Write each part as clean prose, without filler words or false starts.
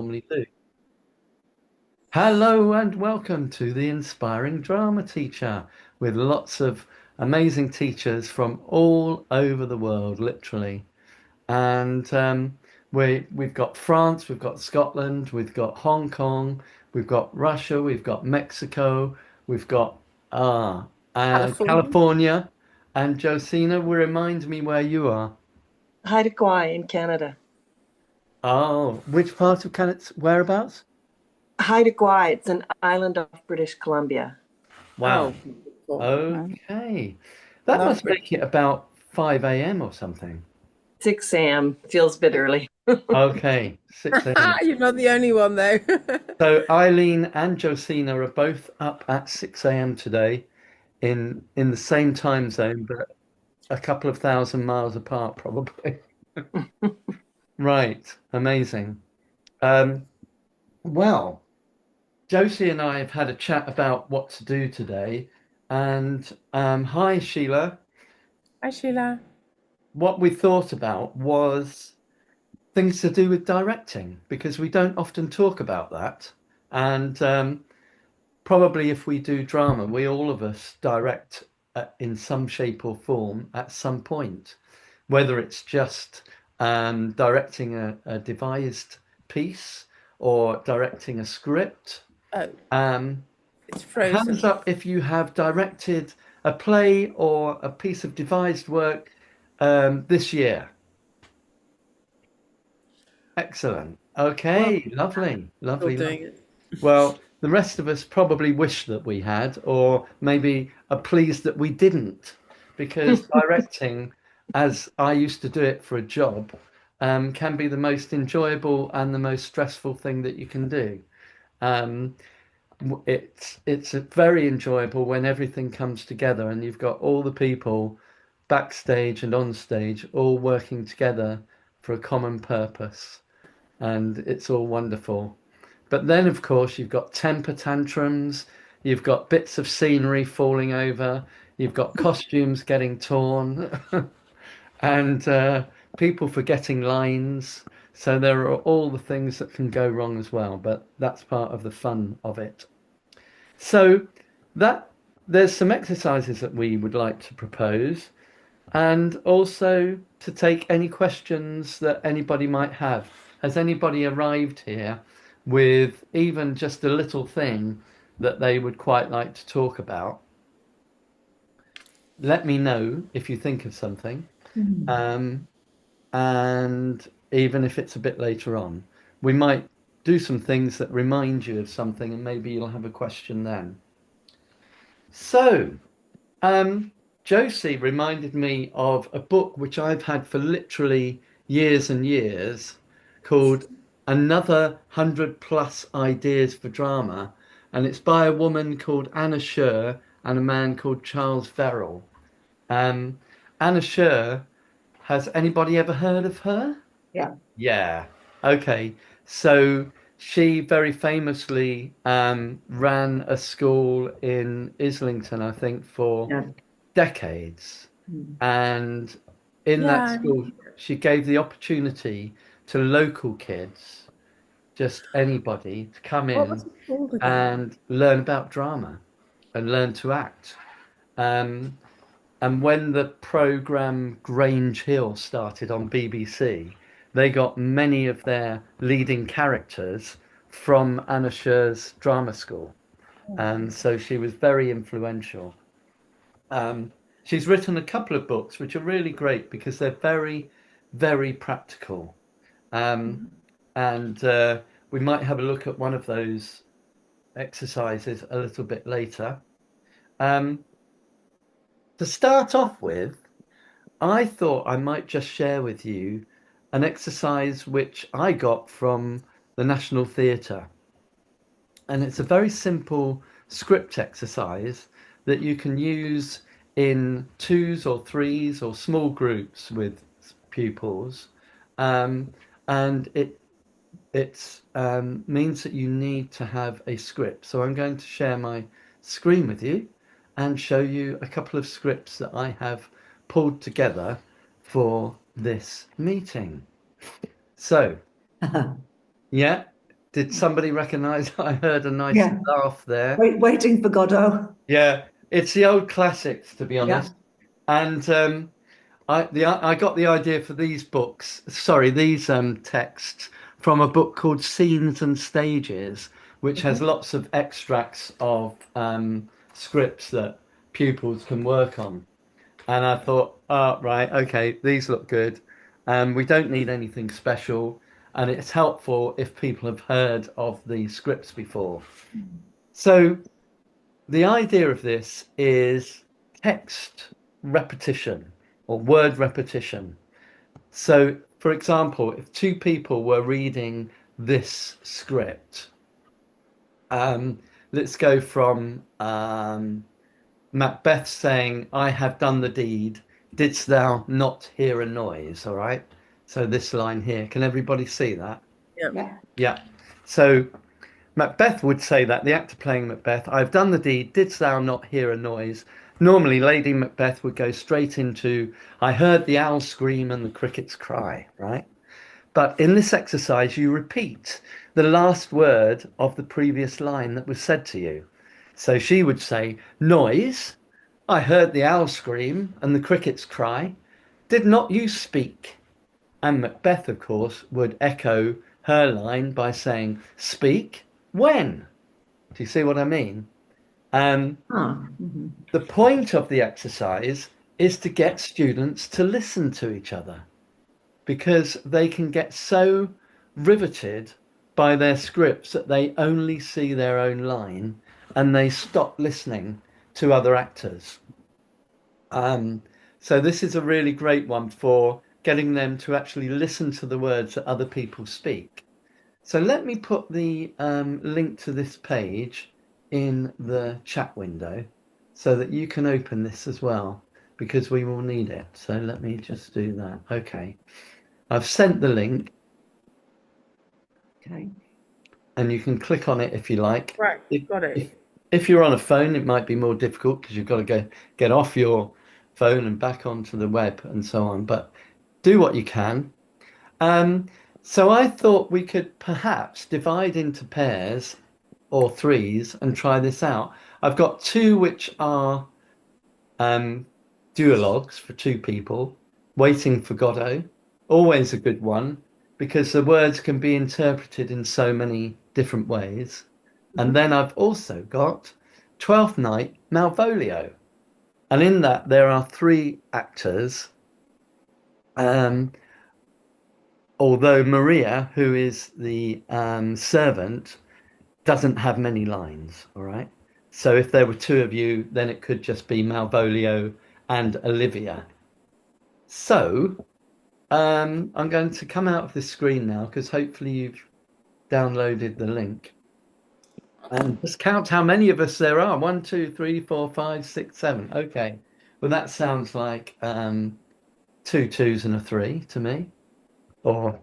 normally do. Hello and welcome to the Inspiring Drama Teacher with lots of amazing teachers from all over the world, literally. And we've got France, we've got Scotland, we've got Hong Kong, we've got Russia, we've got Mexico, we've got California. California. And Josina, will remind me where you are. Haida Gwaii in Canada. Oh, which part of Canada? Whereabouts? Haida Gwaii, it's an island off British Columbia. Wow. Oh, beautiful. Nice. Okay. That must Lovely. make it about 5 a.m. or something. 6 a.m. Feels a bit early. Okay, 6 a.m. You're not the only one though. So Eileen and Josina are both up at 6 a.m. today in the same time zone, but a couple of thousand miles apart, probably. Right. Amazing. Um, well, Josie and I have had a chat about what to do today. And hi, Sheila. Hi, Sheila. What we thought about was things to do with directing because we don't often talk about that. And probably if we do drama, we all of us direct in some shape or form at some point, whether it's just directing a devised piece or directing a script. Oh, Um, it's Hands frozen. up if you have directed a play or a piece of devised work this year. Excellent. Well, Okay, lovely, still lovely, doing lovely. it. Well, the rest of us probably wish that we had, or maybe are pleased that we didn't, because directing, as I used to do it for a job, can be the most enjoyable and the most stressful thing that you can do. Um, it's very enjoyable when everything comes together and you've got all the people backstage and on stage all working together for a common purpose, and it's all wonderful. But then, of course, you've got temper tantrums, you've got bits of scenery falling over, you've got costumes getting torn, and people forgetting lines. So there are all the things that can go wrong as well, but that's part of the fun of it. So that there's some exercises that we would like to propose, and also to take any questions that anybody might have. Has anybody arrived here with even just a little thing that they would quite like to talk about? Let me know if you think of something, Mhm. um, and even if it's a bit later on, we might do some things that remind you of something, and maybe you'll have a question then. So, Um, Josie reminded me of a book which I've had for literally years and years called Another 100 Plus Ideas for Drama. And it's by a woman called Anna Scher and a man called Charles Verrill. Um, Anna Scher, has anybody ever heard of her? Yeah. Yeah. Okay. So she very famously ran a school in Islington, I think, for Yeah. decades. Mm. And in Yeah, that school, she gave the opportunity to local kids, just anybody, to come what was in it called again? and learn about drama and learn to act. Um, and when the program Grange Hill started on BBC, they got many of their leading characters from Anna Scher's drama school. And so she was very influential. Um, she's written a couple of books which are really great because they're very, very practical. Um, and we might have a look at one of those exercises a little bit later. Um, to start off with, I thought I might just share with you an exercise which I got from the National Theatre. And it's a very simple script exercise that you can use in twos or threes or small groups with pupils. Um, and it means that you need to have a script. So I'm going to share my screen with you and show you a couple of scripts that I have pulled together for this meeting. So, yeah, Did somebody recognize I heard a nice Yeah. laugh there? Waiting for Godot. Yeah, it's the old classics, to be Yeah. honest. And I got the idea for these books, sorry, these texts from a book called Scenes and Stages, which has lots of extracts of scripts that pupils can work on. And I thought, oh, right, okay, these look good. We don't need anything special, and it's helpful if people have heard of the scripts before. So the idea of this is text repetition or word repetition. So, for example, if two people were reading this script, um, let's go from Macbeth saying, I have done the deed, didst thou not hear a noise? All right. So, this line here, can everybody see that? Yep. Yeah. Yeah. So, Macbeth would say that, the actor playing Macbeth, I've done the deed, didst thou not hear a noise? Normally, Lady Macbeth would go straight into, I heard the owl scream and the crickets cry, right? But in this exercise, you repeat the last word of the previous line that was said to you. So she would say, noise, I heard the owl scream and the crickets cry. Did not you speak? And Macbeth, of course, would echo her line by saying, speak when? Do you see what I mean? Um, Ah, mhm. the point of the exercise is to get students to listen to each other because they can get so riveted by their scripts that they only see their own line and they stop listening to other actors. Um, so this is a really great one for getting them to actually listen to the words that other people speak. So let me put the link to this page in the chat window so that you can open this as well because we will need it. So let me just do that. Okay. I've sent the link Okay. and you can click on it if you like. Right, If, got it. if you're on a phone, it might be more difficult because you've got to get off your phone and back onto the web and so on. But do what you can. Um, so I thought we could perhaps divide into pairs or threes and try this out. I've got two which are um, duologues for two people, Waiting for Godot, always a good one because the words can be interpreted in so many different ways. And then I've also got Twelfth Night Malvolio. And in that, there are three actors. Um, although Maria, who is the servant, doesn't have many lines. All right. So if there were two of you, then it could just be Malvolio and Olivia. So I'm going to come out of this screen now because hopefully you've downloaded the link. And just count how many of us there are. One, two, three, four, five, six, seven. Okay. Well, that sounds like two twos and a three to me. Or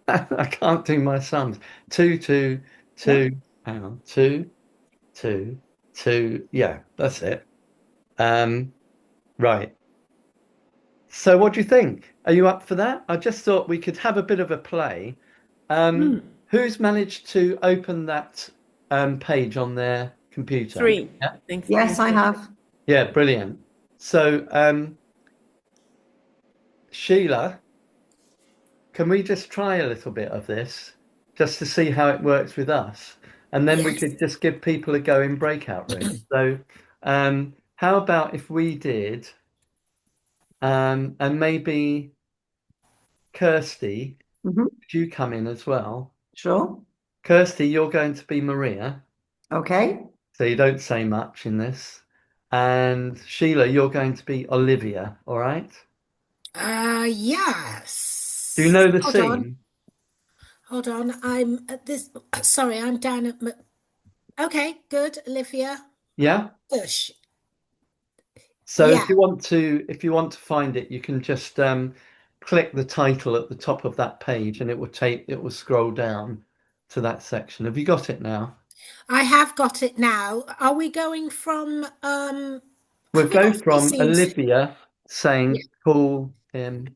I can't do my sums. Two, two, Yeah. two, hang on. Two, two, two. Yeah, that's it. Right. So what do you think? Are you up for that? I just thought we could have a bit of a play. Hmm. Who's managed to open that page on their computer? Three. Yeah. I think Yes, I have. Yeah, brilliant. So Sheila, can we just try a little bit of this just to see how it works with us? And then we Yes. could just give people a go in breakout rooms. So how about if we did and maybe Kirsty, Mhm. could you come in as well? Sure. Kirsty, you're going to be Maria, Okay. so you don't say much in this. And Sheila, you're going to be Olivia, all right? Do you Yes. know the Hold on. scene? Hold on. I'm at this. Sorry, I'm down at. Okay, good, Olivia. Yeah? Ush. So Yeah, if you want to find it, you can just click the title at the top of that page and it will scroll down to that section. Have you got it now? I have got it now. Are we going from? We'll Have we go got three from scenes? Olivia Yeah, saying, call him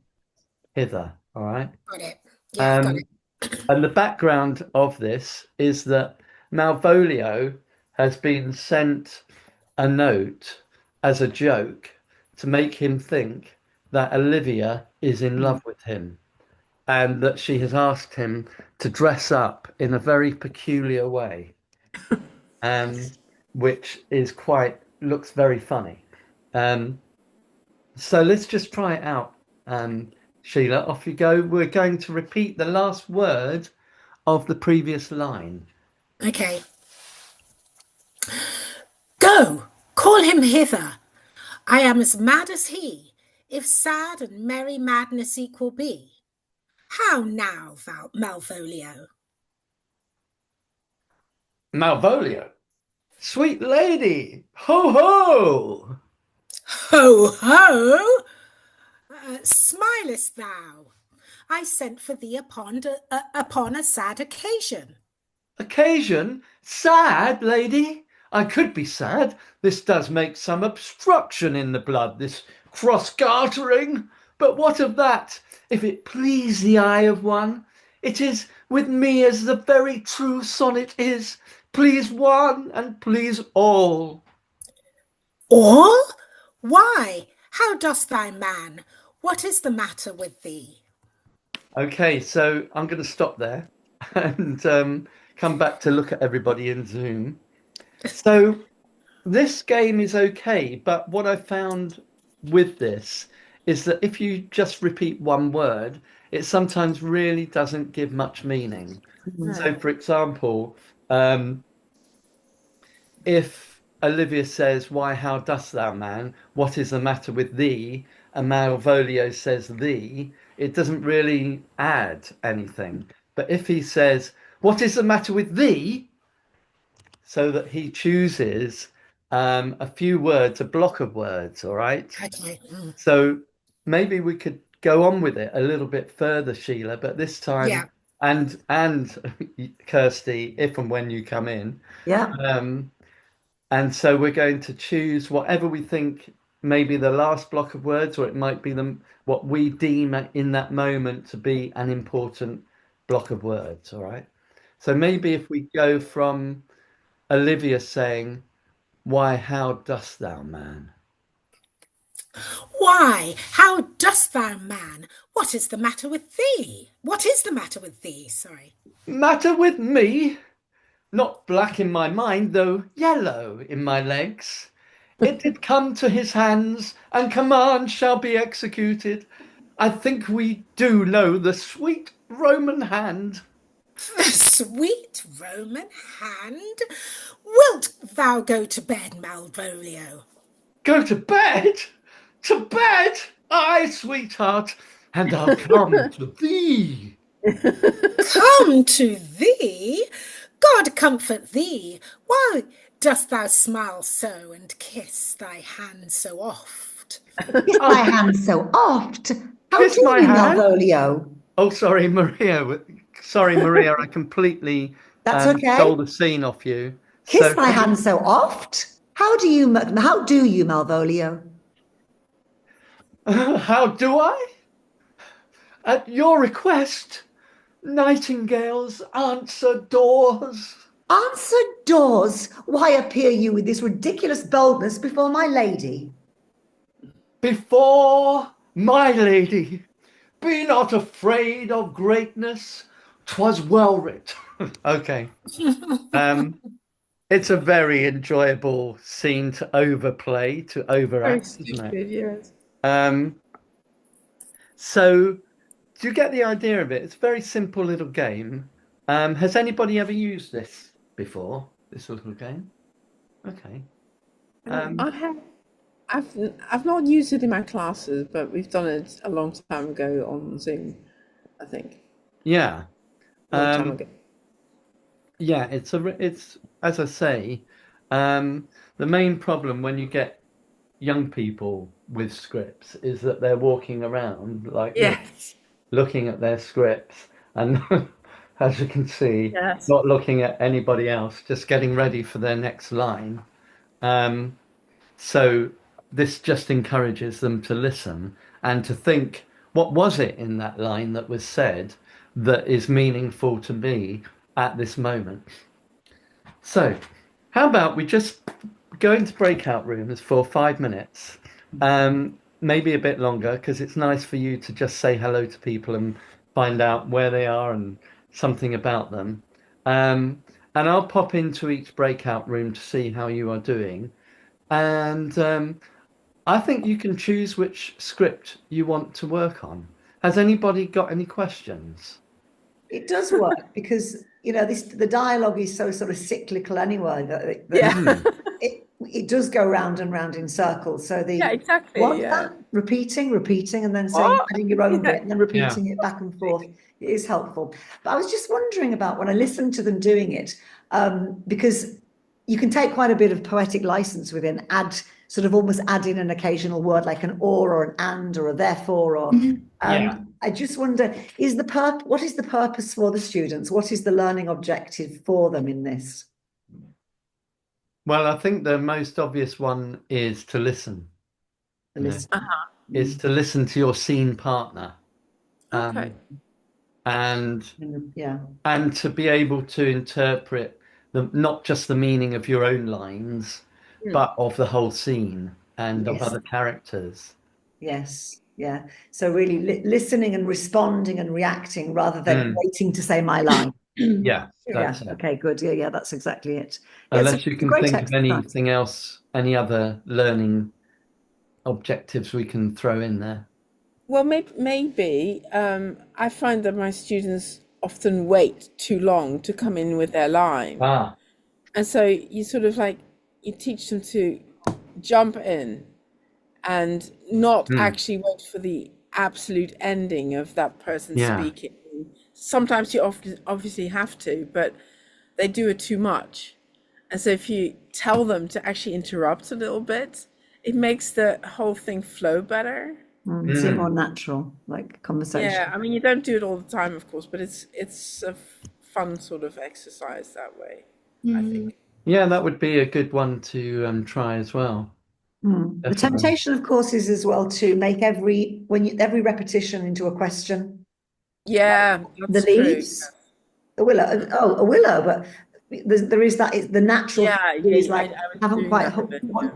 hither, all right? got it. Yeah, got Um, it. And the background of this is that Malvolio has been sent a note as a joke to make him think that Olivia is in love with him and that she has asked him to dress up in a very peculiar way, um, which is looks very funny. Um, so let's just try it out. Sheila, off you go. We're going to repeat the last word of the previous line. Okay. Go, call him hither. I am as mad as he, if sad and merry madness equal be. How now, Malvolio? Malvolio, sweet lady, ho ho! Ho, ho! Smilest thou? I sent for thee upon a sad occasion. Occasion? Sad, lady? I could be sad. This does make some obstruction in the blood, this cross-gartering. But what of that? If it please the eye of one, it is with me as the very true sonnet is. Please one and please all. All? Why, how dost thou, man? What is the matter with thee? Okay, so I'm going to stop there and come back to look at everybody in Zoom. So this game is okay, but what I found with this is that if you just repeat one word, it sometimes really doesn't give much meaning. So, for example, if Olivia says, "Why, how dost thou, man? What is the matter with thee?" and Malvolio says thee, it doesn't really add anything. But if he says, "What is the matter with thee?" so that he chooses a few words, a block of words, all right? Okay. So maybe we could go on with it a little bit further, Sheila, but this time, Yeah. and Kirsty, if and when you come in. Yeah. And so we're going to choose whatever we think maybe the last block of words, or it might be what we deem in that moment to be an important block of words, all right? So maybe if we go from Olivia saying, "Why, how dost thou, man?" Why, how dost thou, man? What is the matter with thee? What is the matter with thee? Sorry. Matter with me? Not black in my mind, though yellow in my legs. It did come to his hands, and command shall be executed. I think we do know the sweet Roman hand. The sweet Roman hand? Wilt thou go to bed, Malvolio? Go to bed? To bed? Aye, sweetheart, and I'll come to thee. Come to thee? God comfort thee. Why dost thou smile so and kiss thy hand so oft? Kiss my hand so oft. How Kiss do my you, hand? Malvolio? Oh, sorry, Maria. Sorry, Maria, I completely That's okay. stole the scene off you. Kiss my hand so oft. How do you, Malvolio? How do I? At your request, nightingales answer doors. Answer doors. Why appear you with this ridiculous boldness before my lady? Before my lady, be not afraid of greatness. 'Twas well writ. Okay. It's a very enjoyable scene to overplay, to overact, isn't it? Yes. So do you get the idea of it? It's a very simple little game. Has anybody ever used this before? This little game? Okay. I have. I've not used it in my classes, but we've done it a long time ago on Zoom, I think. Yeah. A long time ago. Yeah, it's as I say, the main problem when you get young people with scripts is that they're walking around like this, Yes. looking at their scripts and as you can see, Yes. not looking at anybody else, just getting ready for their next line. So this just encourages them to listen and to think, what was it in that line that was said that is meaningful to me at this moment. So, how about we just go into breakout rooms for 5 minutes, maybe a bit longer, because it's nice for you to just say hello to people and find out where they are and something about them. And I'll pop into each breakout room to see how you are doing. And I think you can choose which script you want to work on. Has anybody got any questions? It does work because the dialogue is so sort of cyclical anyway that Yeah. it does go round and round in circles. So Yeah, exactly. that repeating, and then saying adding your own bit and then repeating it back and forth is helpful. But I was just wondering about when I listened to them doing it, because you can take quite a bit of poetic license within, almost add in an occasional word like an or an and or a therefore or. I just wonder, what is the purpose for the students? What is the learning objective for them in this? Well, I think the most obvious one is to listen. The list. Is to listen to your scene partner. Okay. And Yeah. and to be able to interpret not just the meaning of your own lines, but of the whole scene and of other characters. Yes. Yeah. So really listening and responding and reacting rather than waiting to say my line. Yeah, that's it. Okay, good. Yeah, that's exactly it. Unless you can think of anything else, any other learning objectives we can throw in there. Well, maybe I find that my students often wait too long to come in with their line. And so you sort of you teach them to jump in and not actually wait for the absolute ending of that person speaking. Sometimes you obviously have to, but they do it too much. And so if you tell them to actually interrupt a little bit, it makes the whole thing flow better. Seem more natural, like conversation. Yeah, I mean, you don't do it all the time, of course, but it's a fun sort of exercise that way, I think. Yeah, that would be a good one to try as well. The temptation, of course, is as well to make every repetition into a question. Yeah, that's the true. leaves, a willow, but there is that. It's the natural. Is like I haven't quite.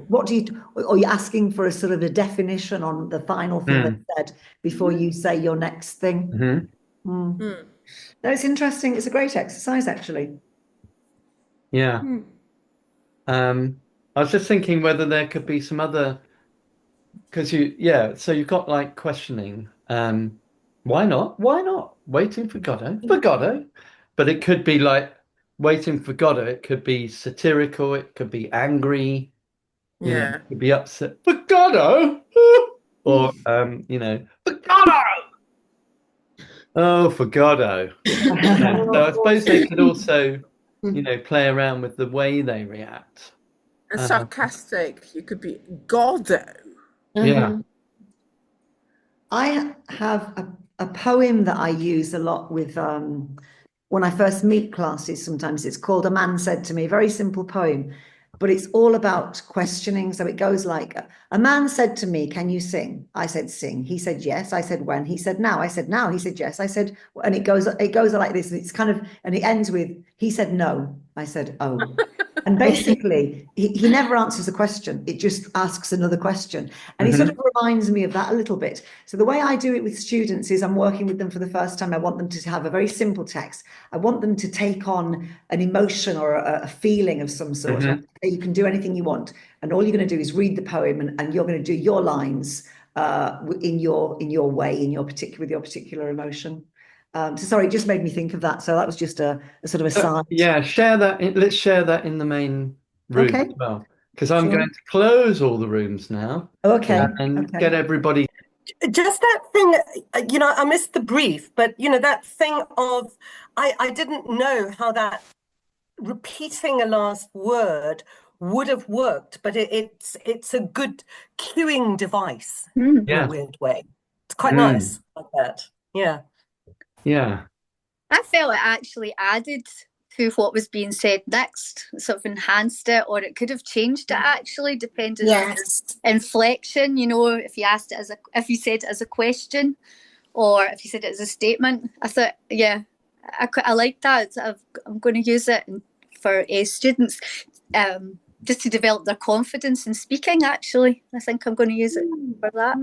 What do you? Or you're asking for a sort of a definition on the final thing that's said before you say your next thing. No, it's interesting. It's a great exercise, actually. Yeah. I was just thinking whether there could be some other, because so you've got like questioning. Why not? Why not? Waiting for Godot. For Godot. But it could be like waiting for Godot. It could be satirical. It could be angry. Yeah. It could be upset. For Godot. Or, for Godot. Oh, for Godot. So I suppose they could also, play around with the way they react. And sarcastic, you could be Gordo. Yeah. I have a poem that I use a lot with when I first meet classes. Sometimes it's called A Man Said to Me, very simple poem, but it's all about questioning. So it goes like, a man said to me, can you sing? I said, sing. He said, yes. I said, when? He said, now. I said, now. He said, yes. I said, and it goes like this. And it's kind of, and it ends with, he said, no. I said, oh. And basically, he never answers a question. It just asks another question. And he sort of reminds me of that a little bit. So the way I do it with students is I'm working with them for the first time. I want them to have a very simple text. I want them to take on an emotion or a feeling of some sort. You can do anything you want. And all you're going to do is read the poem and you're going to do your lines in your way, with your particular emotion. So sorry, it just made me think of that. So that was just a sort of aside. Yeah, share that. Let's share that in the main room as well, because I'm going to close all the rooms now. Okay. And get everybody. Just that thing, I missed the brief, but that thing of I didn't know how that repeating a last word would have worked, but it's a good cueing device in a weird way. It's quite nice like that. Yeah. Yeah. I felt it actually added to what was being said next, sort of enhanced it, or it could have changed it actually, depending on the inflection. If you asked it if you said it as a question, or if you said it as a statement. I thought, yeah, I like that. I'm going to use it for students, just to develop their confidence in speaking. Actually, I think I'm going to use it for that.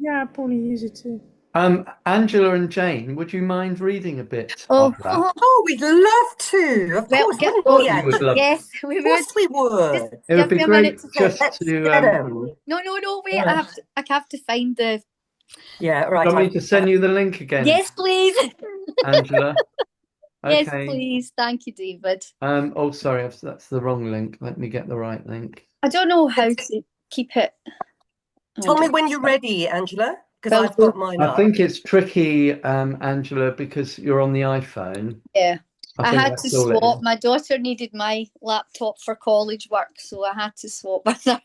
Yeah, I probably use it too. Angela and Jane, would you mind reading a bit Oh, of that? Oh, we'd love to. Of course, wouldn't we, You would Angela? love yes, we Of course we would. Just It would give be me a great minute to just Let's to. get 'em. No, wait. I have to find the. Yeah, right. Do you want me to send you the link again? Yes, please. Angela. Yes, Okay. please. Thank you, David. Oh, sorry, that's the wrong link. Let me get the right link. I don't know how to keep it. Tell me when you're ready, Angela, because Well, I've got mine I up. think it's tricky, Angela, because you're on the iPhone. Yeah. I I think had that's to all it swap. is. My daughter needed my laptop for college work, so I had to swap with her.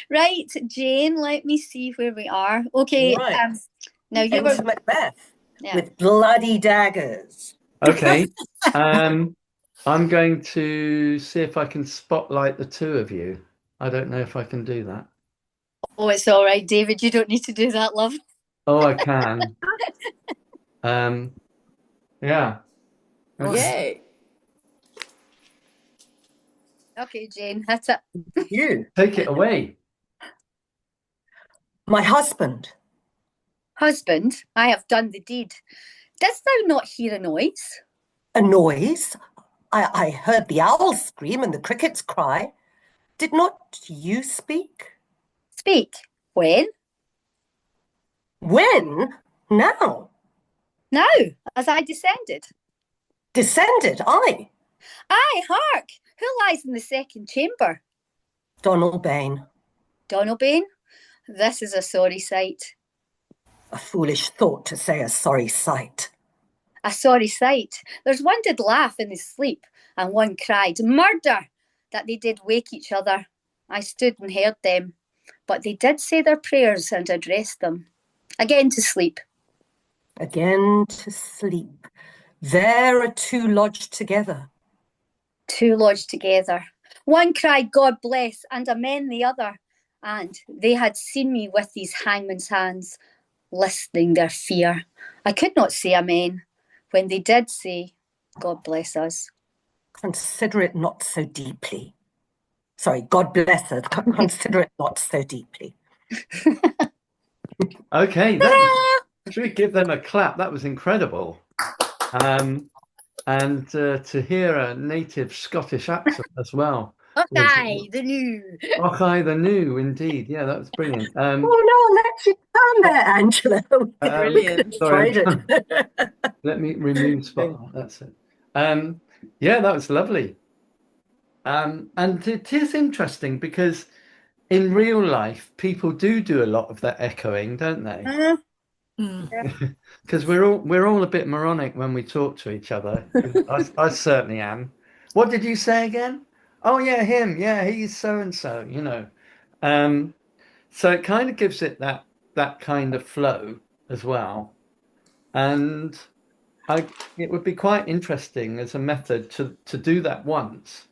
Right, Jane, let me see where we are. Okay, Right. now you Enter were Macbeth yeah. with bloody daggers. Okay. I'm going to see if I can spotlight the two of you. I don't know if I can do that. Oh, it's all right, David. You don't need to do that, love. Oh, I can. Yeah. Yay. Okay, Jane, that's it. You. Take it away. My husband. Husband, I have done the deed. Didst thou not hear a noise? A noise? I heard the owl scream and the crickets cry. Did not you speak? Speak. When? When? Now. Now, as I descended. Descended, I. Aye, hark! Who lies in the second chamber? Donalbain. Donalbain? This is a sorry sight. A foolish thought to say a sorry sight. A sorry sight. There's one did laugh in his sleep, and one cried, Murder! That they did wake each other. I stood and heard them, but they did say their prayers and addressed them. Again to sleep. Again to sleep. There are two lodged together. Two lodged together. One cried, God bless, and amen the other. And they had seen me with these hangman's hands, listening their fear. I could not say amen when they did say, God bless us. Consider it not so deeply. Sorry, God bless us. Consider it not so deeply. Okay, should we give them a clap? That was incredible. And to hear a native Scottish accent as well. Okay, the new. Okay, the new, indeed. Yeah, that was brilliant. Oh no, let you down there, Angela. Brilliant. Sorry, Tried it. let me remove spotlight. That's it. Yeah, that was lovely. And it is interesting because in real life, people do a lot of that echoing, don't they? Because we're all a bit moronic when we talk to each other. I certainly am. What did you say again? Oh yeah, him. Yeah, he's so and so. You know. So it kind of gives it that kind of flow as well, and it would be quite interesting as a method to do that once,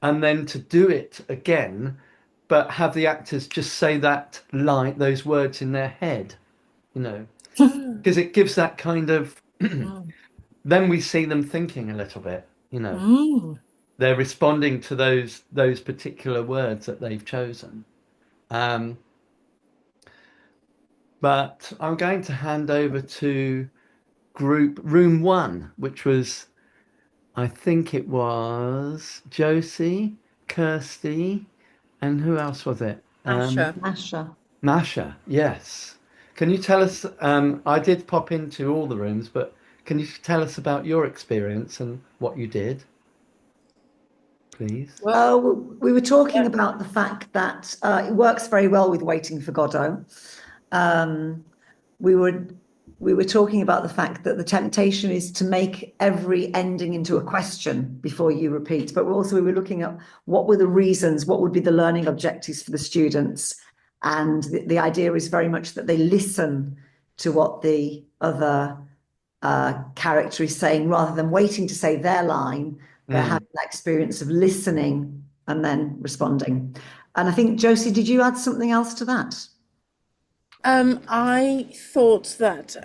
and then to do it again, but have the actors just say that line, those words in their head, you know, because it gives that kind of. Then we see them thinking a little bit, you know. They're responding to those particular words that they've chosen. But I'm going to hand over to room 1, which was, I think it was Josie, Kirsty, and who else was it? Masha, yes. Can you tell us, I did pop into all the rooms, but can you tell us about your experience and what you did, please? Well, we were talking about the fact that it works very well with Waiting for Godot. We were talking about the fact that the temptation is to make every ending into a question before you repeat. But we were looking at what were the reasons, what would be the learning objectives for the students. And the idea is very much that they listen to what the other character is saying rather than waiting to say their line. They're having that experience of listening and then responding. And I think, Josie, did you add something else to that? I thought that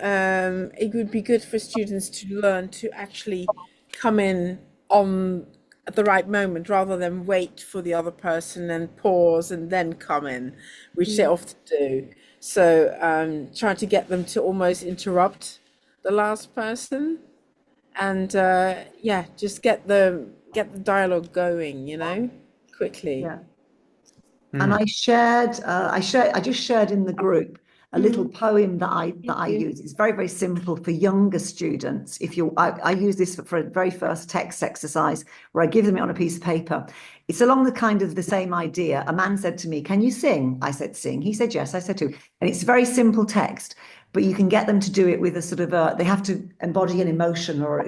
it would be good for students to learn to actually come in on at the right moment rather than wait for the other person and pause and then come in, which they often do. So trying to get them to almost interrupt the last person and just get the dialogue going, quickly. Yeah. And I just shared in the group a little poem that I use. It's very, very simple for younger students. I use this for a very first text exercise where I give them it on a piece of paper. It's along the kind of the same idea. A man said to me, "Can you sing?" I said, "Sing." He said, "Yes." I said, "Too." And it's very simple text, but you can get them to do it with a sort of they have to embody an emotion or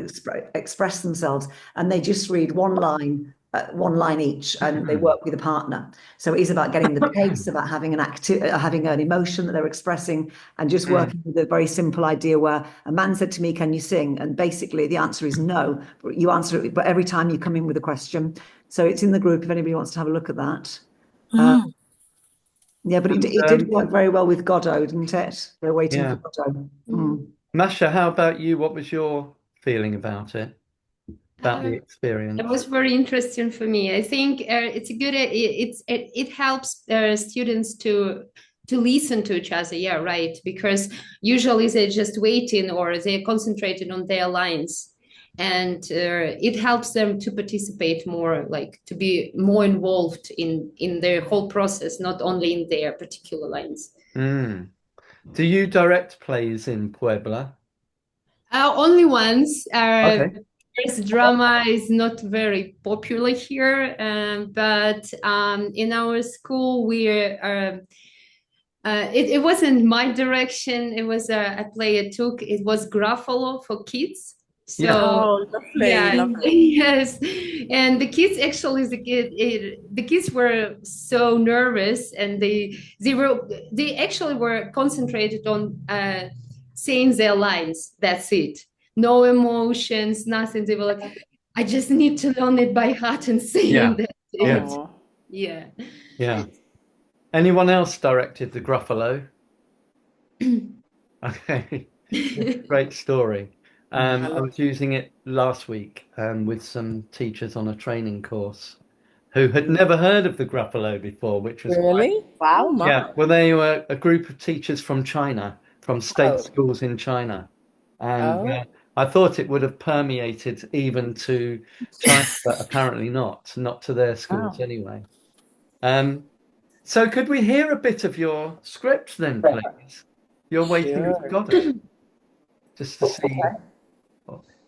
express themselves, and they just read one line each, and they work with a partner. So it is about getting the pace, about having having an emotion that they're expressing, and just working with a very simple idea where a man said to me, "Can you sing?" And basically the answer is no, but you answer it, but every time you come in with a question. So it's in the group if anybody wants to have a look at that. Yeah, but it did work very well with Godot, didn't it? We're waiting for Godot. Masha, how about you? What was your feeling about it? About the experience? It was very interesting for me. I think it's a good. It helps students to listen to each other. Yeah, right. Because usually they're just waiting or they're concentrated on their lines, and it helps them to participate more, like to be more involved in their whole process, not only in their particular lines. Do you direct plays in Puebla? Only once. Okay. Drama is not very popular here, but in our school it wasn't my direction. It was a play I took. It was Gruffalo for kids. So lovely. yes, and the kids actually the kids were so nervous, and they actually were concentrated on saying their lines. That's it. No emotions, nothing. They were like, I just need to learn it by heart and sing that. Yeah. Anyone else directed the Gruffalo? Okay. Great story. I was using it last week with some teachers on a training course who had never heard of the Gruffalo before, which was really wow. Yeah, well, they were a group of teachers from China, from state schools in China. And I thought it would have permeated even to China, but apparently not to their schools anyway. So could we hear a bit of your script then, please? You're waiting for Godot, just to see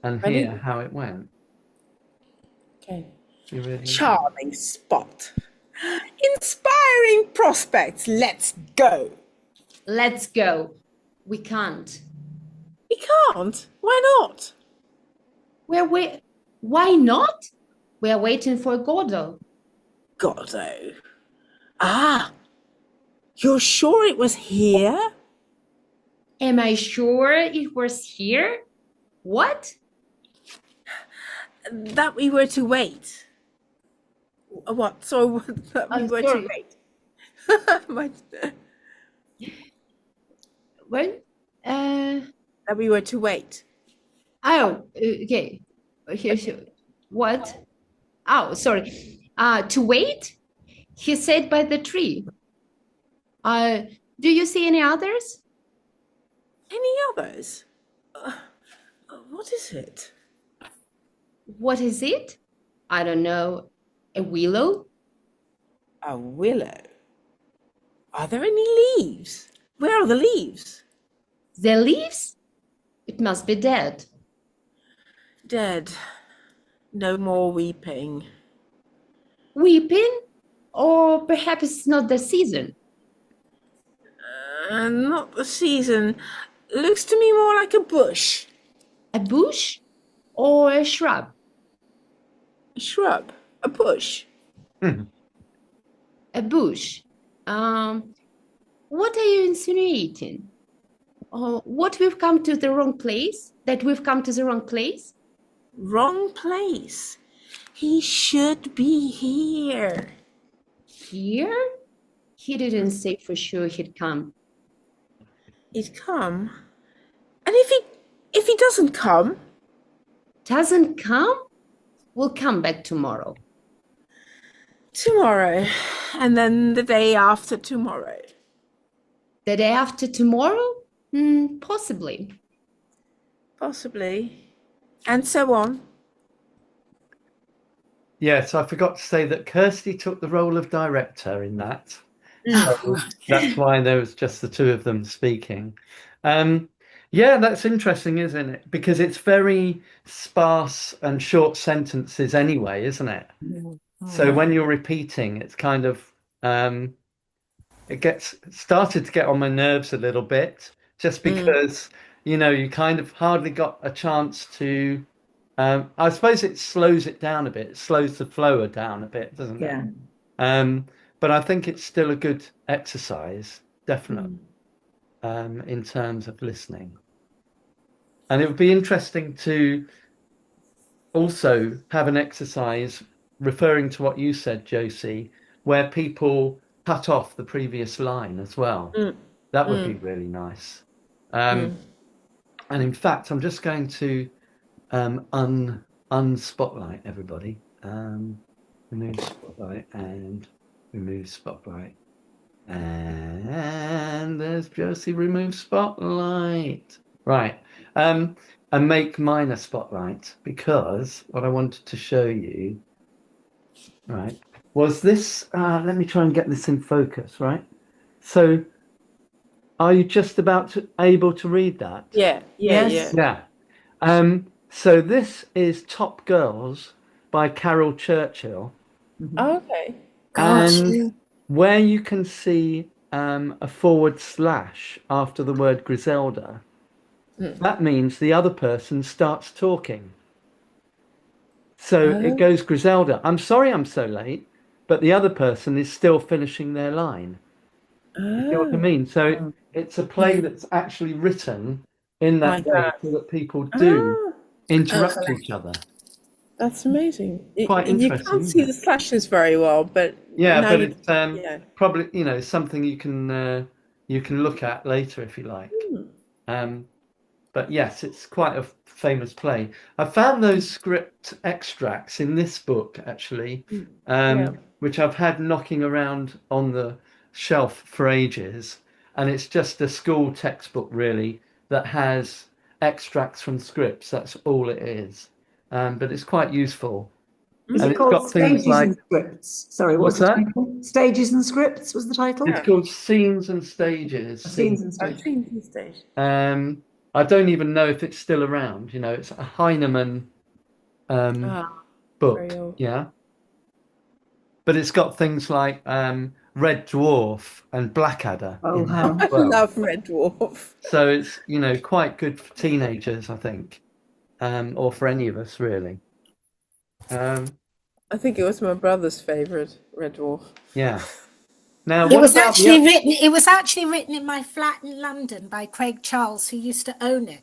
and hear how it went. Okay. Really Charming spot. Inspiring prospects. Let's go. Let's go. We can't. We can't? Why not? Why not? We're waiting for Godot. Godot. Ah, you're sure it was here? Am I sure it was here? What? That we were to wait. What? So that we were to wait. Well, that we were to wait. Oh, okay. What? Oh, sorry. To wait? He said by the tree. Do you see any others? Any others? What is it? What is it? I don't know. A willow? A willow? Are there any leaves? Where are the leaves? The leaves? It must be dead. Dead. No more weeping. Weeping? Or perhaps it's not the season. Not the season. Looks to me more like a bush. A bush? Or a shrub? A shrub. A bush. A bush. What are you insinuating? What we've come to the wrong place? That we've come to the wrong place? Wrong place. He should be here. Here? He didn't say for sure he'd come. he'd come. And if he doesn't come, we'll come back tomorrow. Tomorrow, and then the day after tomorrow. The day after tomorrow? Possibly. Possibly. And so on. Yes, I forgot to say that Kirsty took the role of director in that. So that's why there was just the two of them speaking. Yeah, that's interesting, isn't it? Because it's very sparse and short sentences anyway, isn't it? So when you're repeating, it's kind of it gets started to get on my nerves a little bit, just because you kind of hardly got a chance to. I suppose it slows it down a bit. It slows the flow down a bit, doesn't it? But I think it's still a good exercise, definitely, in terms of listening. And it would be interesting to also have an exercise referring to what you said, Josie, where people cut off the previous line as well. That would be really nice. And in fact, I'm just going to unspotlight everybody. Remove spotlight and remove spotlight. And there's Josie, remove spotlight. Right. And make mine a spotlight, because what I wanted to show you, right, was this. Let me try and get this in focus, right? So are you just able to read that? Yeah. So this is Top Girls by Carol Churchill. Okay. And where you can see a / after the word Griselda, that means the other person starts talking. So it goes, Griselda, I'm sorry I'm so late, but the other person is still finishing their line. You see what I mean? So it's a play that's actually written in that way so that people do interrupt each other. That's amazing. Quite You interesting. can't see the slashes very well, but but it's probably something you can look at later if you like. But yes, it's quite a famous play. I found those script extracts in this book actually, which I've had knocking around on the shelf for ages, and it's just a school textbook really that has extracts from scripts. That's all it is, but it's quite useful. Is it called Stages and Scripts? Sorry, what's the title? Stages and Scripts was the title? It's called Scenes and Stages. Scenes and Stages. I don't even know if it's still around. It's a Heinemann book. Yeah. But it's got things like Red Dwarf and Blackadder. Oh, how I love Red Dwarf. So it's, quite good for teenagers, I think, or for any of us, really. I think it was my brother's favorite, Red Dwarf. Yeah. Now, it was actually written in my flat in London by Craig Charles, who used to own it.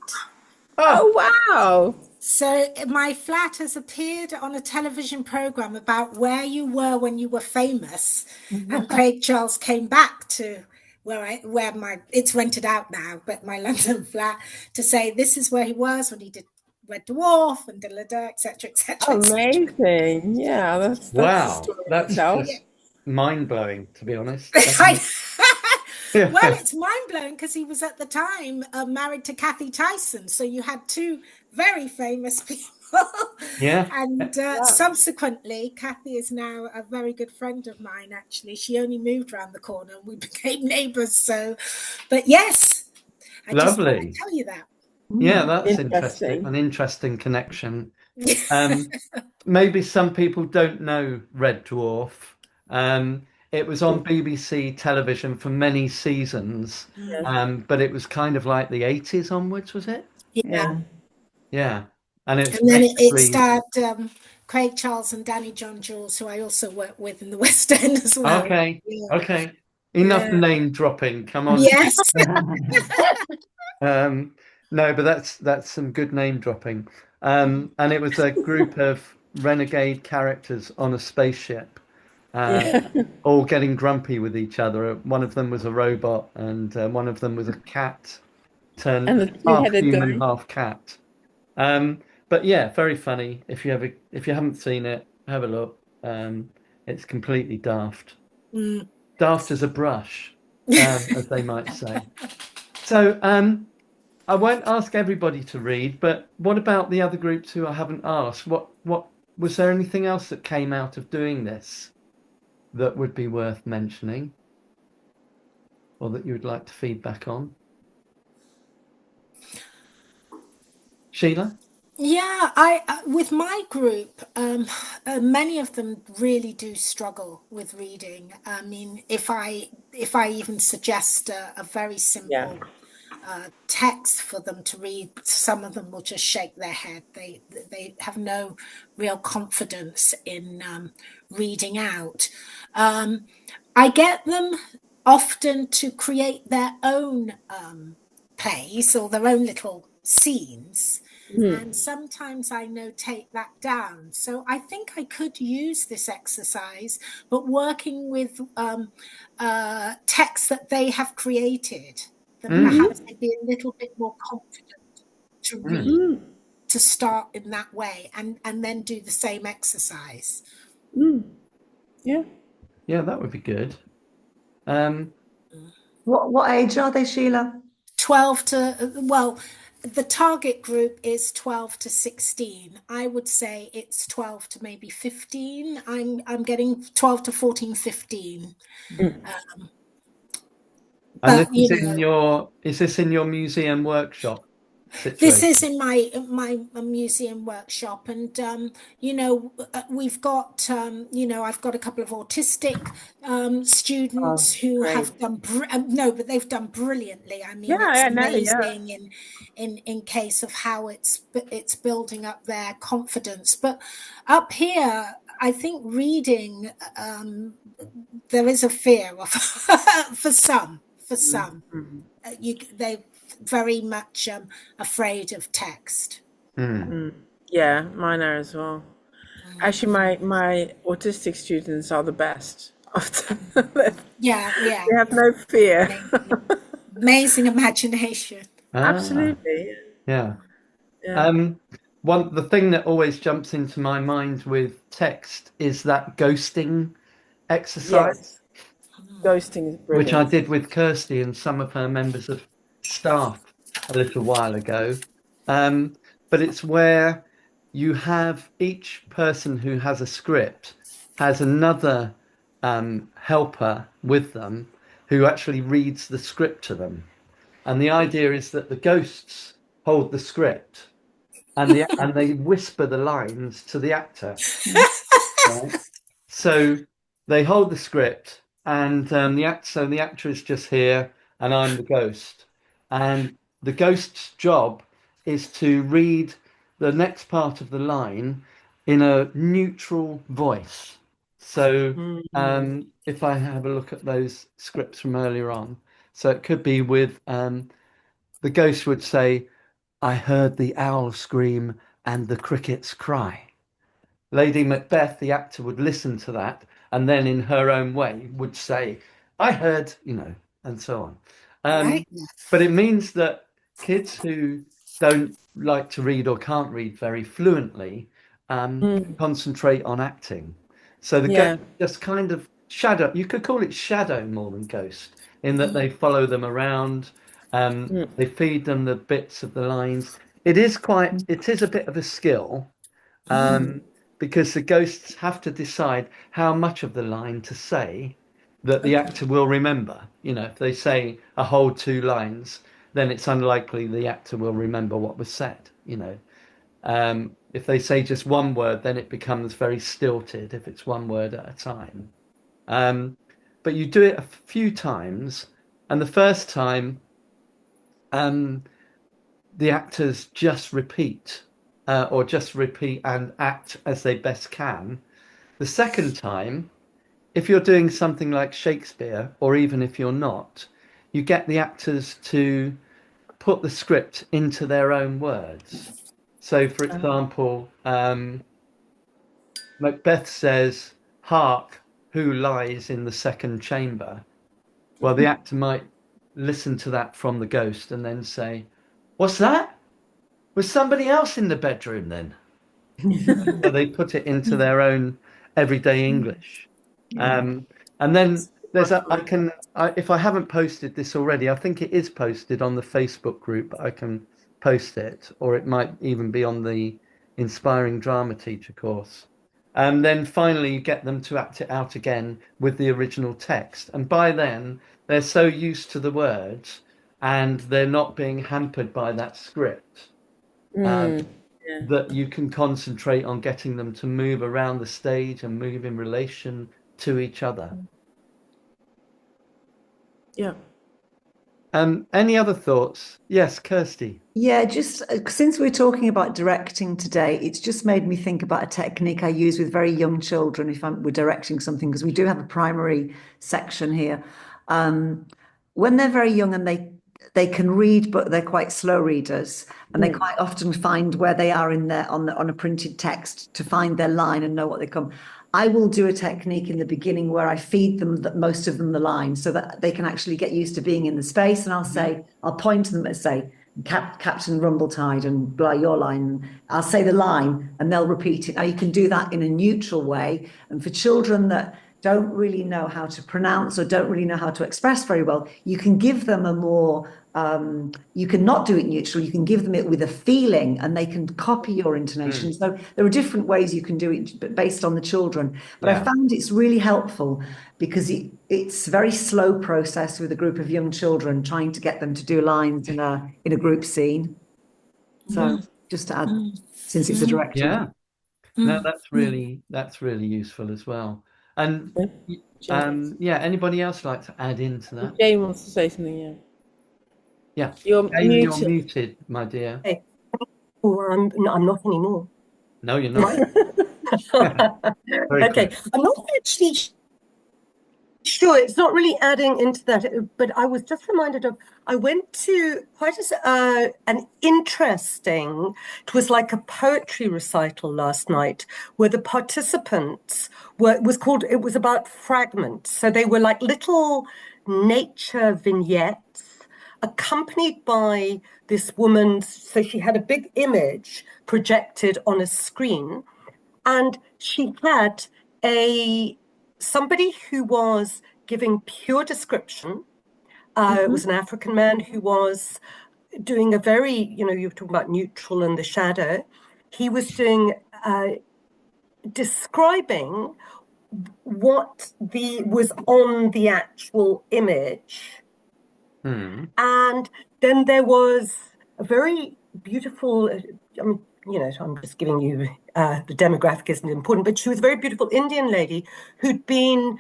Oh wow! So my flat has appeared on a television program about where you were when you were famous, and Craig Charles came back to it's rented out now, but my London flat, to say this is where he was when he did Red Dwarf and etc. Amazing! Yeah, that's wow. That's just mind-blowing, to be honest. Well, it's mind-blowing because he was at the time married to Kathy Tyson, so you had two very famous people. And subsequently, Kathy is now a very good friend of mine, actually. She only moved around the corner and we became neighbours. So, but yes, I just want to tell you that. Yeah, that's interesting. An interesting connection. Maybe some people don't know Red Dwarf. It was on BBC television for many seasons, but it was kind of like the 80s onwards, was it? Yeah. Yeah. And then it starred Craig Charles and Danny John Jules, who I also work with in the West End as well. Okay. Yeah. Okay. Enough name dropping. Come on. Yes. No, but that's some good name dropping. And it was a group of renegade characters on a spaceship. All getting grumpy with each other. One of them was a robot and one of them was a cat. turn And the half two-headed human, guy. half cat. But yeah, very funny. If you haven't seen it, have a look. It's completely daft. Daft as a brush, as they might say. So I won't ask everybody to read, but what about the other groups who I haven't asked? What was there anything else that came out of doing this that would be worth mentioning, or that you would like to feedback on? Sheila? Yeah, with my group, many of them really do struggle with reading. I mean, if I even suggest a very simple text for them to read, some of them will just shake their head. They have no real confidence in reading out. I get them often to create their own plays or their own little scenes. And sometimes I notate that down. So I think I could use this exercise, but working with texts that they have created, then perhaps they'd be a little bit more confident to read, to start in that way, and then do the same exercise. Yeah. Yeah, that would be good. What age are they, Sheila? 12 to, well, the target group is 12 to 16. I would say it's 12 to maybe 15. I'm getting 12 to 14, 15. And But this is this in your museum workshop situation? this is in my museum workshop, and we've got I've got a couple of autistic students who have done no, but they've done brilliantly. I mean, it's amazing in case of how it's building up their confidence. But up here, I think reading, there is a fear of for some. They very much afraid of text. Yeah, mine are as well. Actually, my autistic students are the best. Yeah. They have no fear. Amazing imagination. Absolutely. Yeah. The thing that always jumps into my mind with text is that ghosting exercise. Yes. Ghosting is brilliant. Which I did with Kirsty and some of her members of staff a little while ago. But it's where you have each person who has a script has another helper with them who actually reads the script to them. And the idea is that the ghosts hold the script and they whisper the lines to the actor. Right? So they hold the script, and the actor is just here, and I'm the ghost, and the ghost's job is to read the next part of the line in a neutral voice. So if I have a look at those scripts from earlier on, so it could be with the ghost would say, "I heard the owl scream and the crickets cry." Lady Macbeth, the actor, would listen to that and then in her own way would say, "I heard," and so on. Right. But it means that kids who don't like to read or can't read very fluently concentrate on acting. So the ghost just kind of shadow, you could call it shadow more than ghost, in that they follow them around, they feed them the bits of the lines. It is a bit of a skill. Because the ghosts have to decide how much of the line to say that the actor will remember. If they say a whole 2 lines, then it's unlikely the actor will remember what was said. If they say just one word, then it becomes very stilted if it's one word at a time. But you do it a few times, and the first time, the actors just repeat and act as they best can. The second time, if you're doing something like Shakespeare, or even if you're not, you get the actors to put the script into their own words. So, for example, Macbeth says, "Hark, who lies in the second chamber?" Well, the actor might listen to that from the ghost and then say, "What's that? Was somebody else in the bedroom then?" So they put it into their own everyday English. And then there's if I haven't posted this already, I think it is posted on the Facebook group, but I can post it, or it might even be on the Inspiring Drama Teacher course. And then finally you get them to act it out again with the original text. And by then they're so used to the words and they're not being hampered by that script. That you can concentrate on getting them to move around the stage and move in relation to each other. Yeah. Any other thoughts? Yes, Kirsty. Yeah, just since we're talking about directing today, it's just made me think about a technique I use with very young children if we're directing something, because we do have a primary section here. When they're very young and they can read, but they're quite slow readers, and they quite often find where they are in there on a printed text to find their line and know what they come. I will do a technique in the beginning where I feed them most of them the line so that they can actually get used to being in the space. And I'll point to them and say, Captain Rumbletide and blah, your line. I'll say the line and they'll repeat it. Now you can do that in a neutral way. And for children that don't really know how to pronounce or don't really know how to express very well, you can give them a more, you can not do it neutral, you can give them it with a feeling and they can copy your intonation. So there are different ways you can do it based on the children. But I found it's really helpful because it's a very slow process with a group of young children trying to get them to do lines in a group scene. So just to add, since it's a direction. Yeah. No, that's really useful as well. And anybody else like to add into that? Jane wants to say something. Yeah. You're Jane, you're muted, my dear. Hey. Oh, I'm not anymore. No, you're not. Okay, I'm not actually sure. It's not really adding into that, but I was just reminded of, I went to quite an interesting, it was like a poetry recital last night where the participants it was about fragments. So they were like little nature vignettes accompanied by this woman. So she had a big image projected on a screen and she had somebody who was giving pure description. It was an African man who was doing a very, you were talking about neutral and the shadow. He was doing, describing what was on the actual image. And then there was a very beautiful, I'm just giving you, the demographic isn't important, but she was a very beautiful Indian lady who'd been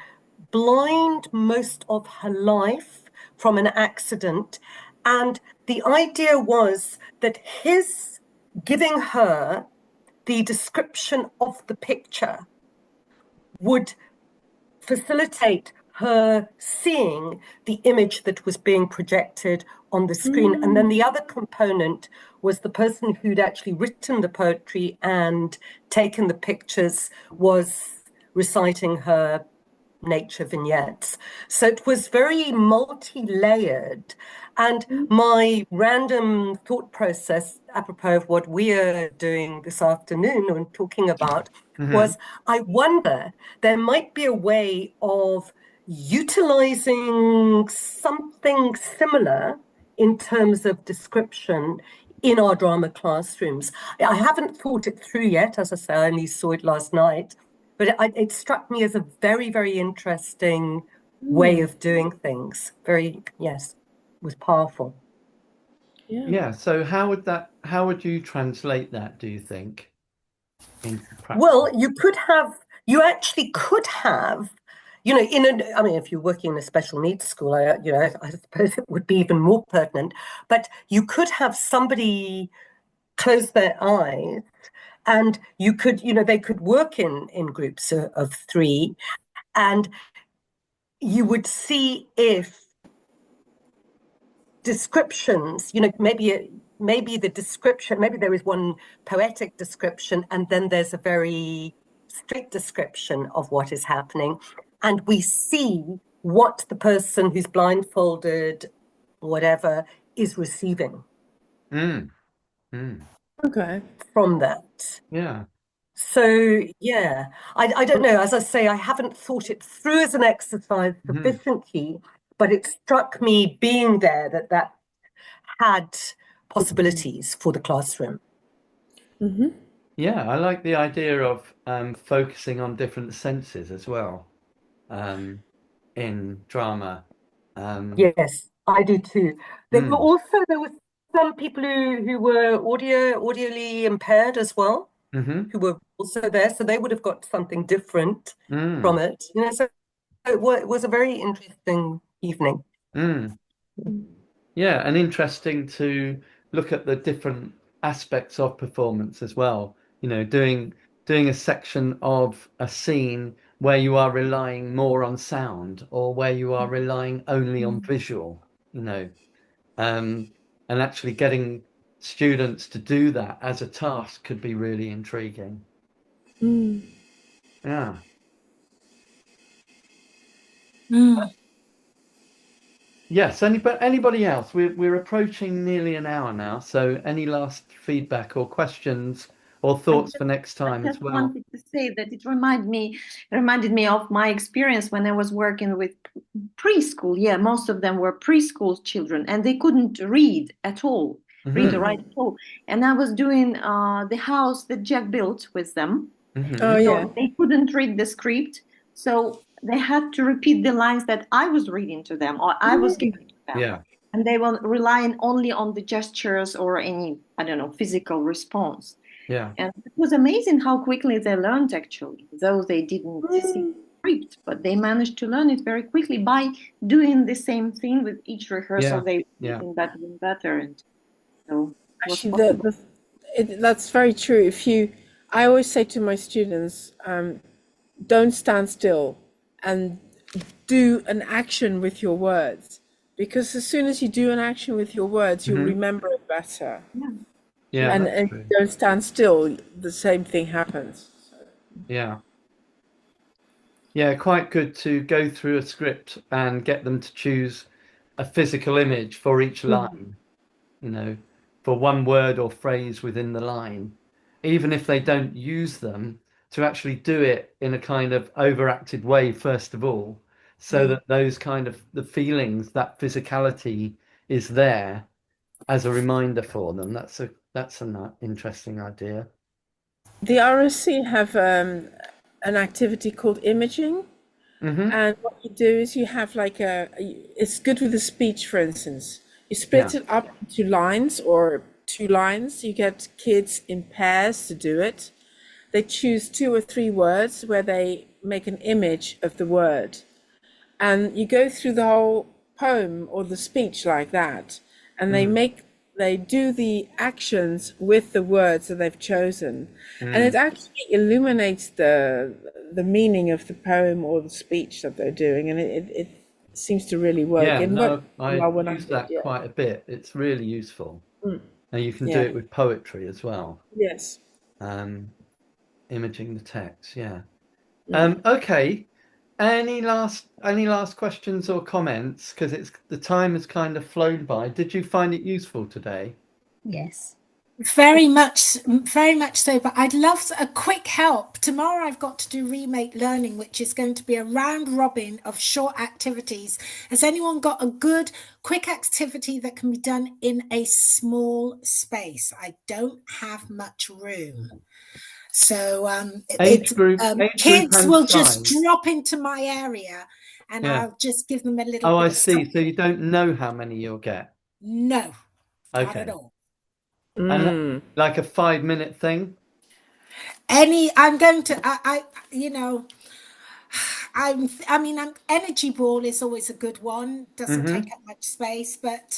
blind most of her life from an accident. And the idea was that his giving her the description of the picture would facilitate her seeing the image that was being projected on the screen. And then the other component was the person who'd actually written the poetry and taken the pictures was reciting her nature vignettes. So it was very multi-layered. And my random thought process, apropos of what we are doing this afternoon and talking about, was I wonder there might be a way of utilizing something similar in terms of description in our drama classrooms. I haven't thought it through yet. As I say, I only saw it last night. But it struck me as a very, very interesting way of doing things. Was powerful. Yeah. So how would you translate that, do you think, into practice? Well, you actually could have, if you're working in a special needs school, I suppose it would be even more pertinent, but you could have somebody close their eyes and you could, they could work in groups of 3 and you would see if descriptions, maybe the description, maybe there is one poetic description and then there's a very strict description of what is happening. And we see what the person who's blindfolded whatever, is receiving Okay. from that. Yeah. So, yeah, I don't know. As I say, I haven't thought it through as an exercise sufficiently, but it struck me being there that had possibilities for the classroom. Yeah, I like the idea of focusing on different senses as well in drama. Yes, I do too. There were some people who were audioly impaired as well, who were also there, so they would have got something different from it. You know, so it was a very interesting evening. Yeah, and interesting to look at the different aspects of performance as well. You know, doing a section of a scene where you are relying more on sound or where you are relying only on visual, you know, and actually getting students to do that as a task could be really intriguing. Yeah. Yes, anybody else? We're approaching nearly an hour now, so any last feedback or questions or thoughts for next time as well? I just wanted to say that it reminded me of my experience when I was working with preschool. Yeah, most of them were preschool children, and they couldn't read at all, read or write at all. And I was doing the house that Jack built with them. Oh, yeah. So they couldn't read the script, so they had to repeat the lines that I was reading to them or I was giving to them. Yeah. And they were relying only on the gestures or any, I don't know, physical response. Yeah. And it was amazing how quickly they learned, actually, though they didn't see the script, but they managed to learn it very quickly by doing the same thing with each rehearsal. They were getting better and better. And so actually, that's very true. I always say to my students, don't stand still and do an action with your words, because as soon as you do an action with your words, you'll remember it better. Yeah. And if you don't stand still, the same thing happens. Yeah. Yeah, quite good to go through a script and get them to choose a physical image for each line, you know, for one word or phrase within the line, even if they don't use them, to actually do it in a kind of overacted way, first of all, so that those kind of the feelings, that physicality is there as a reminder for them. That's an interesting idea. The RSC have an activity called imaging. And what you do is you have it's good with the speech, for instance. You split it up into lines or 2 lines. You get kids in pairs to do it. They choose 2 or 3 words where they make an image of the word. And you go through the whole poem or the speech like that. And they do the actions with the words that they've chosen. And it actually illuminates the meaning of the poem or the speech that they're doing. And it seems to really work. I use that quite a bit. It's really useful. And you can do it with poetry as well. Yes. Imaging the text, okay. Any last questions or comments? Because the time has kind of flown by. Did you find it useful today? Yes. Very much so. But I'd love a quick help. Tomorrow I've got to do Remake Learning, which is going to be a round robin of short activities. Has anyone got a good quick activity that can be done in a small space? I don't have much room. So kids will just drop into my area and I'll just give them a little bit I of see. something. So you don't know how many you'll get? No, not at all. And like a 5-minute thing? I'm going to, energy ball is always a good one. Doesn't take up much space, but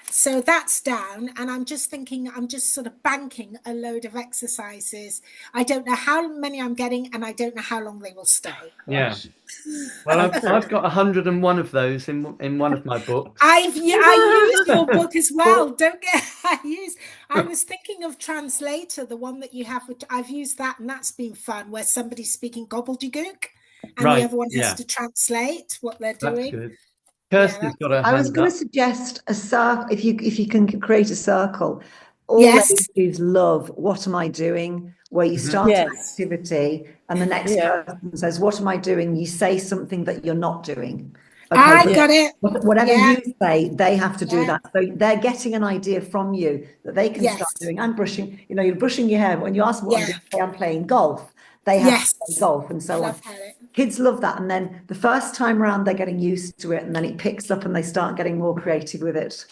so that's down. And I'm just thinking, I'm just sort of banking a load of exercises. I don't know how many I'm getting, and I don't know how long they will stay. Yeah. Well, I've got 101 of those in one of my books. I used your book as well. Don't get I was thinking of Translator, the one that you have. I've used that, and that's been fun. Where somebody's speaking gobbledygook, and the other one has to translate what they're doing. That's good. Kirsty's got her I was hand going up. to suggest a circle. If you can create a circle, all Yes. ages love "What am I doing?" Where you start an Yes. activity and the next Yeah. person says, "What am I doing?" You say something that you're not doing. I but got it. whatever Yeah. you say, they have to do Yeah. that. So they're getting an idea from you that they can start Yes. doing. I'm brushing, you're brushing your hair. When you ask them what I'm Yeah. doing, say I'm playing golf. They have to Yes. play golf and so on. Love it. Kids love that. And then the first time round, they're getting used to it, and then it picks up and they start getting more creative with it.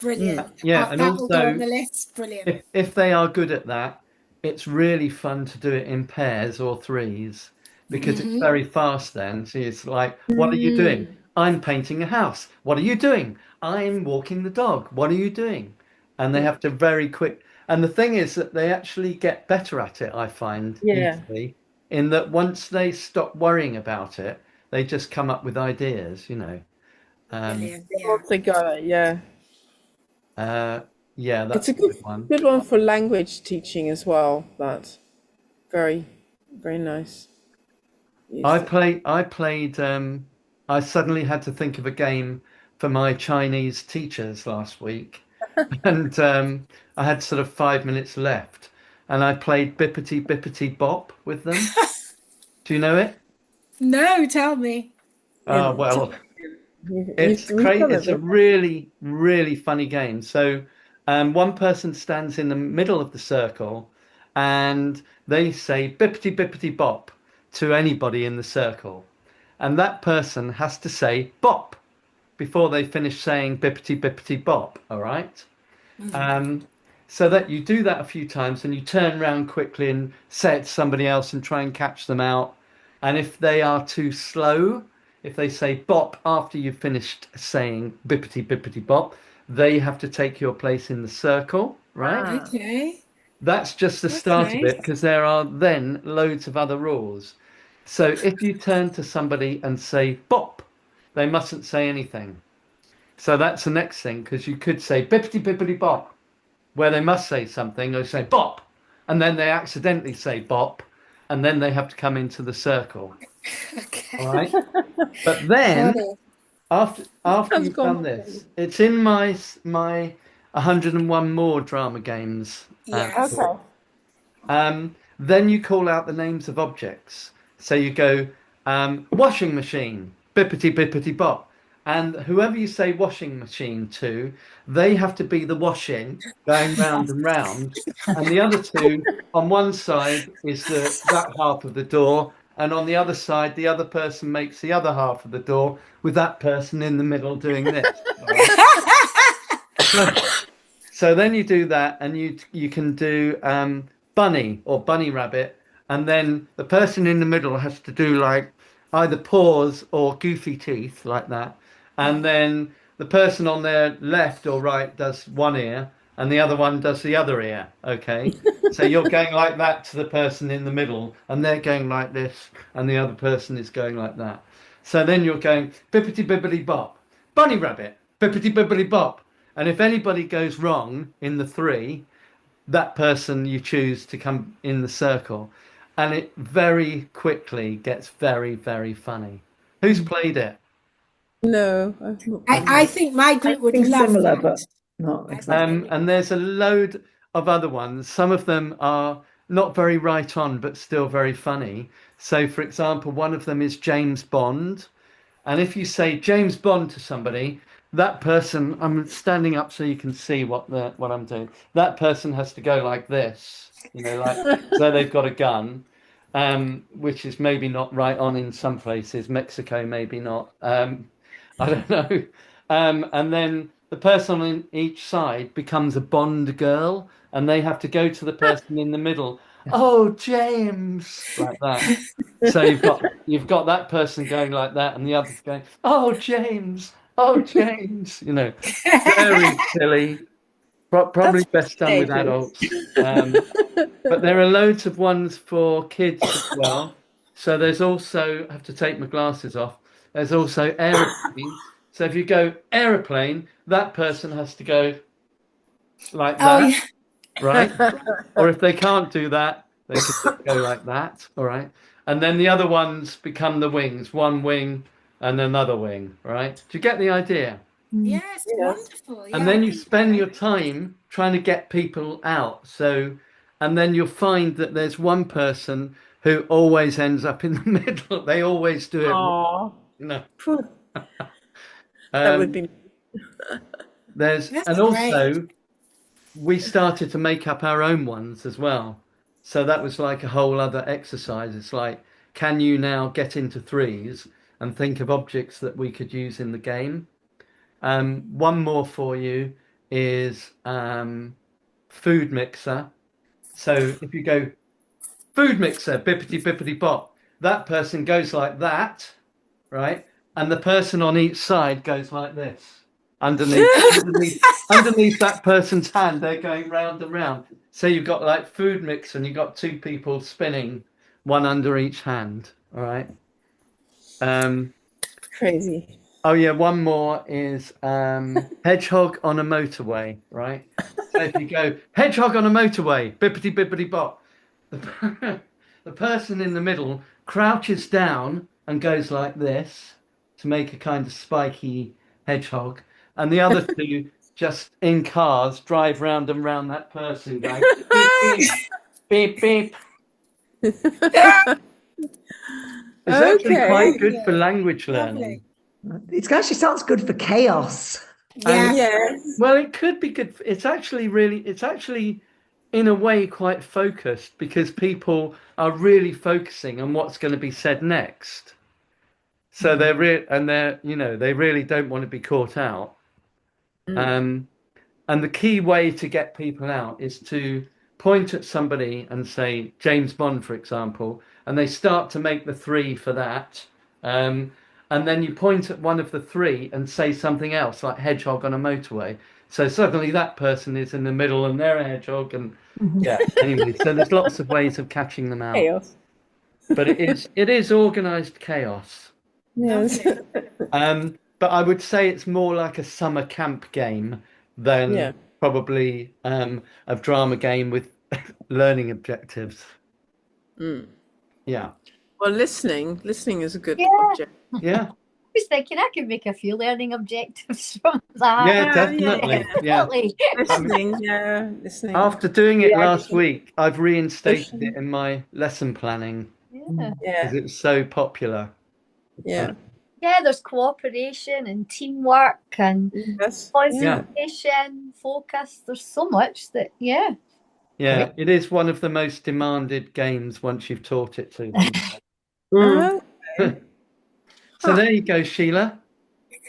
Brilliant. Yeah, and That will go on also the list. Brilliant. if they are good at that, it's really fun to do it in pairs or threes because it's very fast then. So it's like, what are you doing? I'm painting a house. What are you doing? I'm walking the dog. What are you doing? And they have to very quick. And the thing is that they actually get better at it, I find, Yeah. easily, in that once they stop worrying about it, they just come up with ideas, Brilliant. Once they got it, yeah. Yeah, that's It's a good one. good one for language teaching as well. That's very, very nice. I played I suddenly had to think of a game for my Chinese teachers last week. And I had sort of 5 minutes left. And I played Bippety Bippety Bop with them. Do you know it? No, tell me. Well, it's crazy. It's a really, really funny game. So one person stands in the middle of the circle and they say Bippety Bippety Bop to anybody in the circle. And that person has to say bop before they finish saying Bippety Bippety Bop. All right. So that you do that a few times and you turn around quickly and say it to somebody else and try and catch them out. And if they are too slow, if they say bop after you've finished saying Bippety Bippety Bop, they have to take your place in the circle, right? Okay. That's just the start of it because there are then loads of other rules. So if you turn to somebody and say bop, they mustn't say anything. So that's the next thing because you could say Bippety Bippety Bop, where they must say something, or say bop, and then they accidentally say bop, and then they have to come into the circle. Okay. All right. But then after you've done this, it's in my 101 more drama games. Yes. Then you call out the names of objects. So you go washing machine, bippity bippity bop. And whoever you say washing machine to, they have to be the washing going round and round. And the other two, on one side is that half of the door, and on the other side, the other person makes the other half of the door with that person in the middle doing this. So then you do that, and you can do bunny or bunny rabbit, and then the person in the middle has to do like either paws or goofy teeth like that. And then the person on their left or right does one ear and the other one does the other ear. Okay. So you're going like that to the person in the middle and they're going like this and the other person is going like that. So then you're going bippity bippity bop, bunny rabbit, bippity bippity bop. And if anybody goes wrong in the three, that person you choose to come in the circle. And it very quickly gets very, very funny. Who's played it? No, I think my group would love similar, that. but not exactly. And there's a load of other ones. Some of them are not very right on, but still very funny. So, for example, one of them is James Bond. And if you say James Bond to somebody, that person, I'm standing up so you can see what I'm doing. That person has to go like this, like so they've got a gun, which is maybe not right on in some places. Mexico, maybe not. I don't know. And then the person on each side becomes a Bond girl, and they have to go to the person in the middle. Oh, James, like that. So you've got that person going like that, and the others going, "Oh, James, oh, James." Very silly. Probably best done with adults. But there are loads of ones for kids as well. So there's also, I have to take my glasses off. There's also aeroplane. So if you go aeroplane, that person has to go like that, right? Or if they can't do that, they can just go like that, all right? And then the other ones become the wings. One wing and another wing, right? Do you get the idea? Yes, wonderful. Yeah, And then you spend your time trying to get people out. So, and then you'll find that there's one person who always ends up in the middle. They always do it. Oh, No. That would be. There's That's and great. also we started to make up our own ones as well. So that was like a whole other exercise. It's like, can you now get into threes and think of objects that we could use in the game? One more for you is food mixer. So if you go food mixer, bippity bippity bop, that person goes like that, right? And the person on each side goes like this. Underneath that person's hand, they're going round and round. So you've got like food mix, and you've got two people spinning, one under each hand. All right. Crazy. Oh yeah, one more is hedgehog on a motorway, right? So if you go hedgehog on a motorway, bippity bippity bop, the person in the middle crouches down and goes like this to make a kind of spiky hedgehog. And the other two, just in cars, drive round and round that person going beep, beep, beep, beep. It's actually quite good for language learning. It actually sounds good for chaos. Well, it could be good. It's actually in a way quite focused, because people are really focusing on what's going to be said next. So they really don't want to be caught out. And the key way to get people out is to point at somebody and say James Bond, for example, and they start to make the three for that. And then you point at one of the three and say something else, like hedgehog on a motorway. So suddenly that person is in the middle and they're a hedgehog. And anyway, so there's lots of ways of catching them out. Chaos. But it is organized chaos. Yes. But I would say it's more like a summer camp game than probably a drama game with learning objectives. Yeah. Well, listening is a good object. Yeah. I was thinking I could make a few learning objectives from that. Yeah, definitely. Definitely. Listening. After doing it last week, I've reinstated it in my lesson planning. Because it's so popular. Yeah. Yeah, there's cooperation and teamwork and concentration, focus. There's so much that, Yeah, it is one of the most demanded games once you've taught it to them. So there you go, Sheila.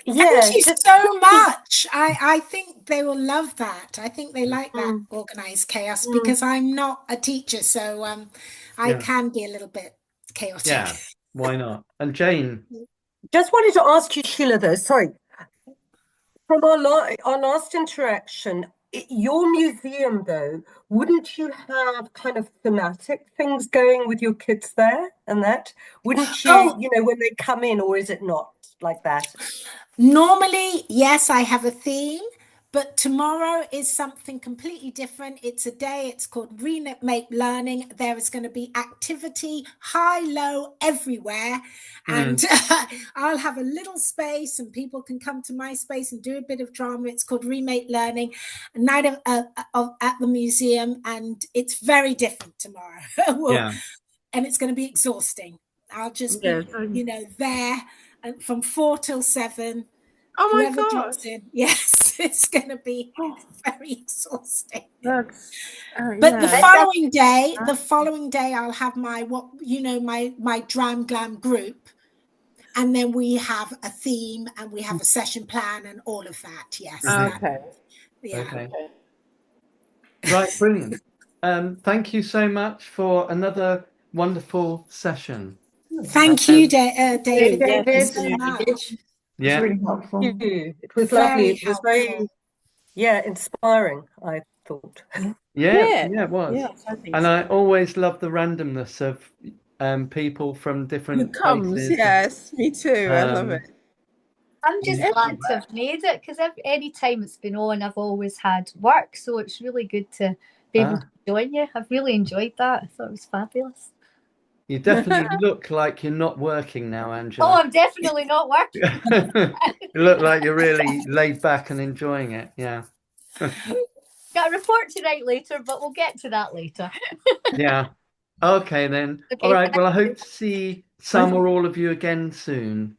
Thank you so much. I think they will love that. I think they like that organized chaos, because I'm not a teacher, so I can be a little bit chaotic. Yeah, why not? And Jane. Just wanted to ask you, Sheila, though, sorry, from our last interaction, your museum, though, wouldn't you have kind of thematic things going with your kids there and that? Wouldn't you, when they come in, or is it not like that? Normally, yes, I have a theme, but tomorrow is something completely different. It's a day, it's called Remake Learning. There is going to be activity, high, low, everywhere. And I'll have a little space and people can come to my space and do a bit of drama. It's called Remake Learning, a night at the museum. And it's very different tomorrow. And it's going to be exhausting. I'll just be, there from 4 till 7. Oh my God. Yes, it's going to be very exhausting. But the following day, I'll have my Dram Glam group, and then we have a theme and we have a session plan and all of that. Yes. Okay. Right, brilliant. Thank you so much for another wonderful session. Thank you, David. Thank you so much. Yeah, really helpful. It was lovely. It was very, inspiring, I thought. Yeah, it was. And I always love the randomness of people from different places. Yes, me too. I love it. I'm just glad to have made it, because any time it's been on, I've always had work, so it's really good to be able to join you. I've really enjoyed that. I thought it was fabulous. You definitely look like you're not working now, Angela. Oh, I'm definitely not working. You look like you're really laid back and enjoying it. Yeah. Got a report to write later, but we'll get to that later. Yeah. Okay, then. Okay, All right. Well, I hope to see some or all of you again soon.